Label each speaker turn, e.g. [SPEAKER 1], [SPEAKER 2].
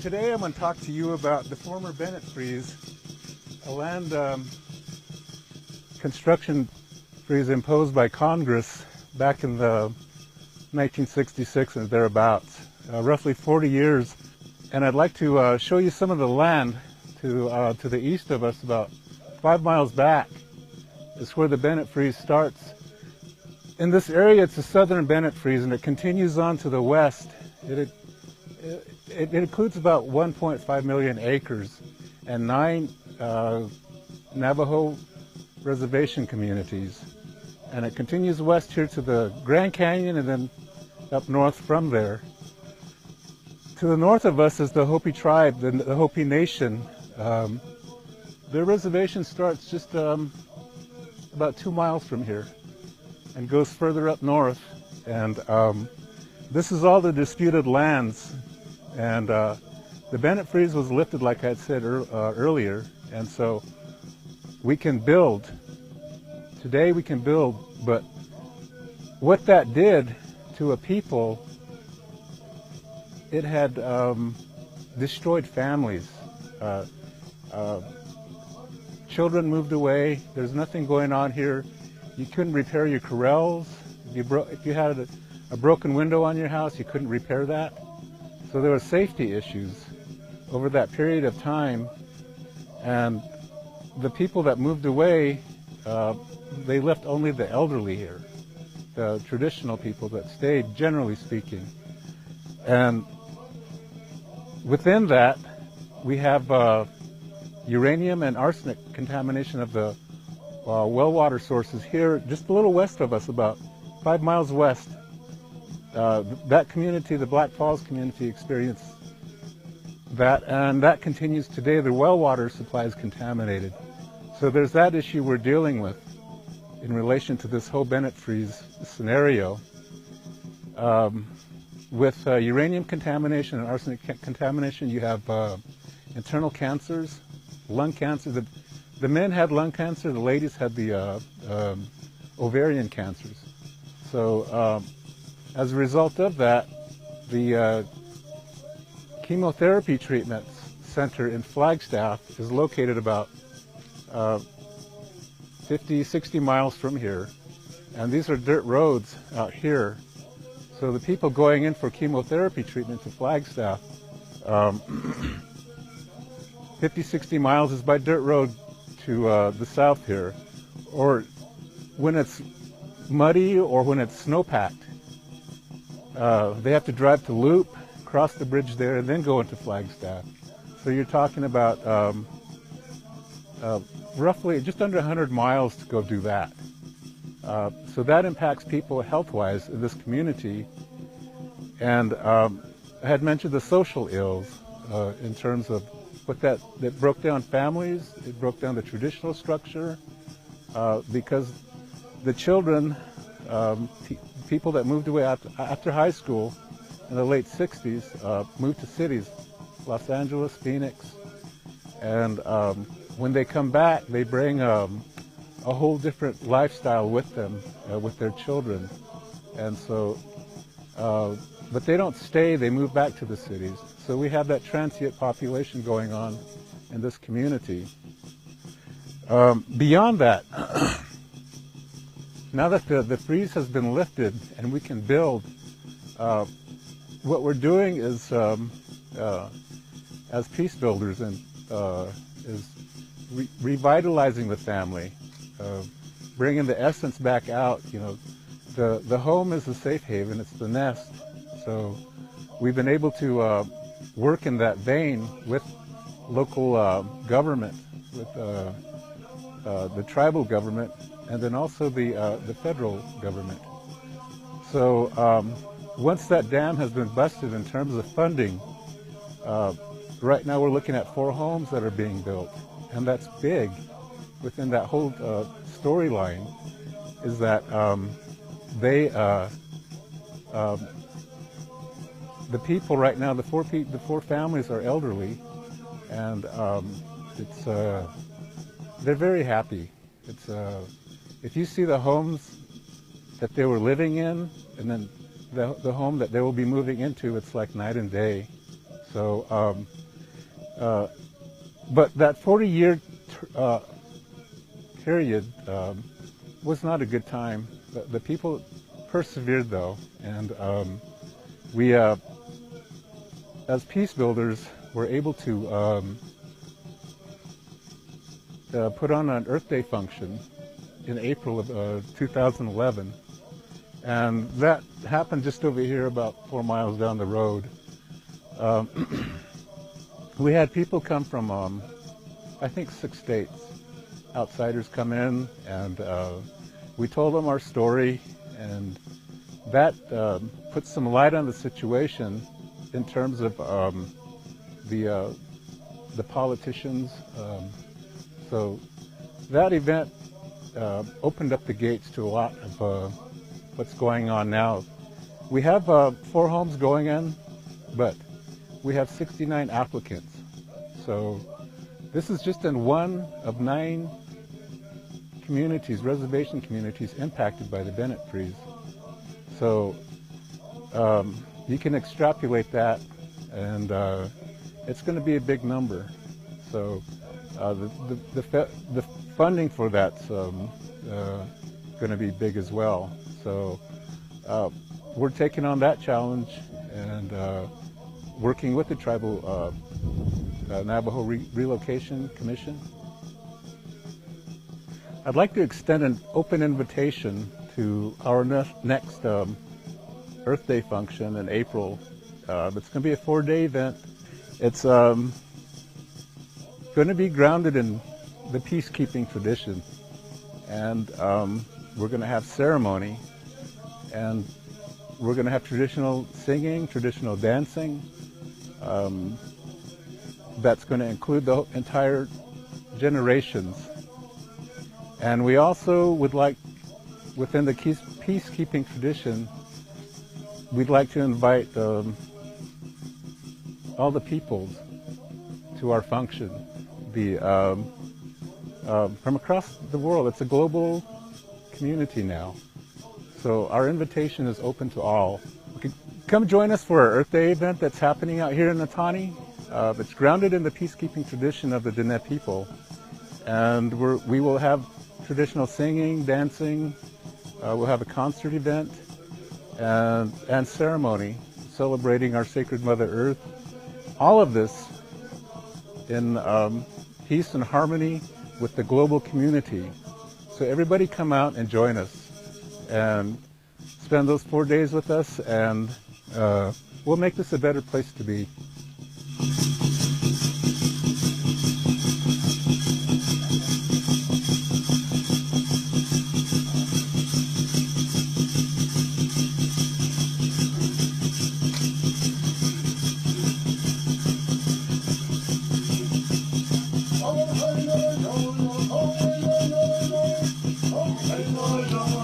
[SPEAKER 1] Today I'm going to talk to you about the former Bennett Freeze, a land construction freeze imposed by Congress back in the 1966 and thereabouts, roughly 40 years. And I'd like to show you some of the land to the east of us, about 5 miles back. Is where the Bennett Freeze starts. In this area, it's the southern Bennett Freeze, and it continues on to the west. It includes about 1.5 million acres and 9 Navajo reservation communities. And it continues west here to the Grand Canyon and then up north from there. To the north of us is the Hopi tribe, the Hopi Nation. Their reservation starts just about 2 miles from here and goes further up north. And this is all the disputed lands. And the Bennett Freeze was lifted, like I had said earlier, and so we can build. Today we can build, but what that did to a people, it had destroyed families. Children moved away. There's nothing going on here. You couldn't repair your corrals. If you had a broken window on your house, you couldn't repair that. So there were safety issues over that period of time. And the people that moved away, they left only the elderly here, the traditional people that stayed, generally speaking. And within that, we have uranium and arsenic contamination of the well water sources here, just a little west of us, about 5 miles west. That community, the Black Falls community, experienced that, and that continues today. The well water supply is contaminated. So there's that issue we're dealing with in relation to this whole Bennett Freeze scenario. With uranium contamination and arsenic contamination, you have internal cancers, lung cancer. The men had lung cancer, the ladies had the ovarian cancers. So as a result of that, the chemotherapy treatment center in Flagstaff is located about 50, 60 miles from here. And these are dirt roads out here. So the people going in for chemotherapy treatment to Flagstaff, 50, 60 miles is by dirt road to the south here. Or when it's muddy or when it's snowpacked, they have to drive to Loop, cross the bridge there, and then go into Flagstaff. So you're talking about roughly just under 100 miles to go do that. So that impacts people health-wise in this community. And I had mentioned the social ills in terms of what that broke down families. It broke down the traditional structure because the children, people that moved away after high school in the late 60s moved to cities, Los Angeles, Phoenix. And when they come back, they bring a whole different lifestyle with them, with their children. And so, but they don't stay, they move back to the cities. So we have that transient population going on in this community. Beyond that, now that the freeze has been lifted and we can build, what we're doing is, as peace builders, and is revitalizing the family, bringing the essence back out. You know, the home is the safe haven, it's the nest. So we've been able to work in that vein with local government, with the tribal government, and then also the federal government. So once that dam has been busted in terms of funding, right now we're looking at 4 homes that are being built, and that's big. Within that whole storyline is that the people right now, the four families are elderly, and they're very happy. If you see the homes that they were living in, and then the home that they will be moving into, it's like night and day. So, but that 40-year period was not a good time. The people persevered, though, and we, as peace builders, were able to put on an Earth Day function in April of 2011, and that happened just over here about 4 miles down the road. We had people come from, I think, 6 states. Outsiders come in, and we told them our story, and that put some light on the situation in terms of the politicians. So that event opened up the gates to a lot of what's going on now. We have 4 homes going in, but we have 69 applicants. So this is just in one of 9 communities, reservation communities, impacted by the Bennett Freeze. So you can extrapolate that, and it's going to be a big number. So the funding for that's going to be big as well. So we're taking on that challenge and working with the Tribal Navajo Relocation Commission. I'd like to extend an open invitation to our next Earth Day function in April. It's going to be a 4-day event. It's going to be grounded in the peacekeeping tradition, and we're going to have ceremony, and we're going to have traditional singing, traditional dancing. That's going to include the entire generations. And we also would like, within the peacekeeping tradition, we'd like to invite all the peoples to our function. From across the world, it's a global community now. So our invitation is open to all. You can come join us for our Earth Day event that's happening out here in Natani. It's grounded in the peacekeeping tradition of the Diné people. And we will have traditional singing, dancing, we'll have a concert event, and ceremony celebrating our sacred Mother Earth. All of this in peace and harmony with the global community. So everybody come out and join us and spend those 4 days with us, and we'll make this a better place to be.
[SPEAKER 2] Oh,